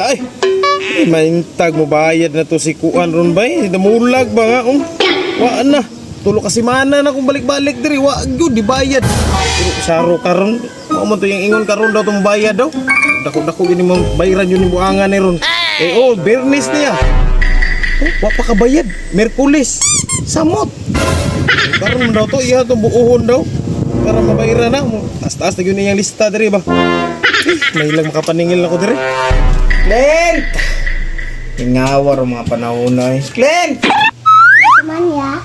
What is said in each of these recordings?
Ay, maintag mo bayad na to si Kuan ron ba? Namulag ba nga? Waan na. Tulo kasi mana na kung balik-balik diri. Wa gyud di bayad. Pero saro karon, mo man to yung ingon karon daw tong bayad daw. Dako-dako gini mo bayaran yun ni buangan ni ron. Bernis niya. Wa pa kabayad. Merkulis. Samot. Karon daw to iya tong buuhon daw para mabayaran na. Taas-taas na yun yung lista diri ba? May lang makapaningil ako diri. Clint! Ingawar mga panahon na eh. Clint! Naman ya.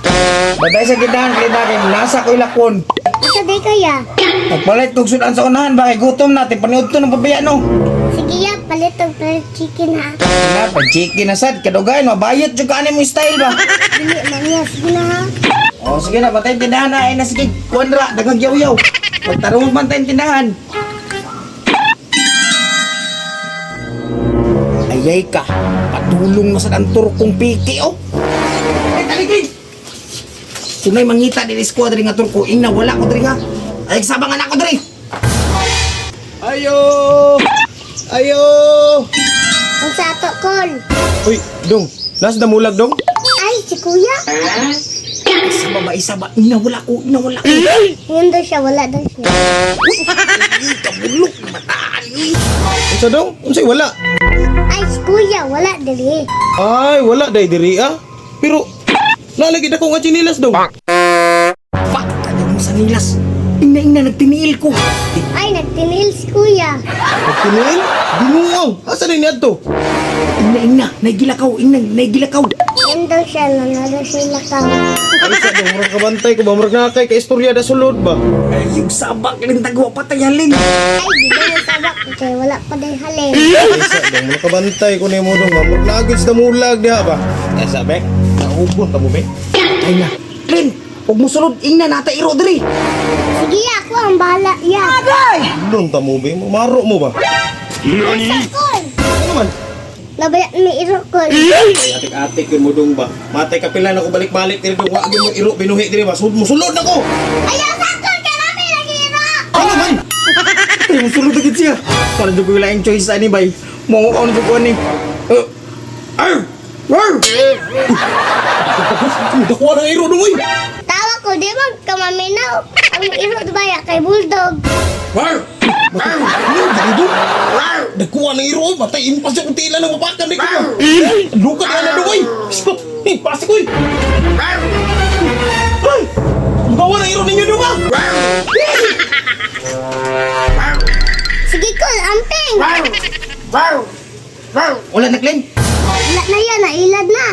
Baday sa gidahan, Clint akin. Nasa ko ilakon. Asa di kaya? Magpalit kong sudan sa unahan. Bakit gutom natin? Panood to ng pabaya no? Sige ya, palit og chicken ha. Nga, pag-chicken na sad. Kadugayan, mabayot yung kanin mo yung style ba? Dili man ya, sige na ha. O sige na, patay tindahan na. Ay na sige, kuandra, dagang yaw-yaw. Pagtarong man tayong tindahan. Ayay ka, patulong na sa dantor kong piki, oh. Ay, taligid! Sunay mangita din iskuha diri nga turko. Ina, wala ko diri nga. Ay, sabangan ako diri. Ayo! Ayo! Ang sa ato call. Uy, dong. Nas damulag dong. Ay, si kuya. Isa ba ba, isa ba? Ina, wala ko, ina, wala ko. Yun daw siya, wala daw siya. Ay, kabulok, mataan, eh. Unsa dong? Unsay wala? Ay, si kuya, wala dali. Ay, wala day diri ah. Pero lalagid ako nga chinilas dong. Pak, tayo mo sa nilas. Ina, nagtiniil ko. Ay, nagtinil si kuya. Pagtinil? Binuang. Asa rin niya to? Ina, naigilakaw, naigilakaw. Yun daw siya, nanalo siya lakaw. Ay, sa dong, murag kabantay ko ba? Murag nakakay ka istorya da sulod ba? Ay, yung sabak, yung tagwa patay halin. Ay, di ba yung sabak? Kaya wala pa din halin. Ay, sa dong, murag kabantay ko na mo dong. Murag nagid sa damulag diha ba? Eh, sabi, naubon ka mo ba? Ay na, Clint, huwag mo sulod, ina, natairo diri. Sige, ako ang bahala ya. Doon ta mo ba? Maro mo ba? Ay, sa call. Ano naman? Nabayat may iro call. Ay, atik-atik yun mo dong ba? Matay kapilan ako balik-balik diri dong. Wag mo iro binuhi diri ba? Musulod ako! Ayaw sa call ka namin lagi iro. Ano man? Ay, mo sulod agad siya. Para dyan ko yung laing choice ani bay. Mo on dyan ko ani. Arr! Arr! Dakuha ng iro dong uy! Tawa ko, di ba kamaminaw? Ang iro dubaya kay bulldog. War! Ano ba ito? Nagkuha ng iro, matay impas yung tila ng mapakan di ko ba? Luka ka na doon, pasik ko. Ay! Bawa ng iro ninyo doon ba? Sige call, amping. Wala na, Clint. Wala na yan, nailad na.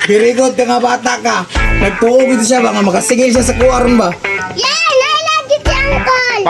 Very good ka nga bata ka. Nagtuog ito siya ba nga makasingil siya sa kuwaron ba? Yay! Nailad dito si uncle.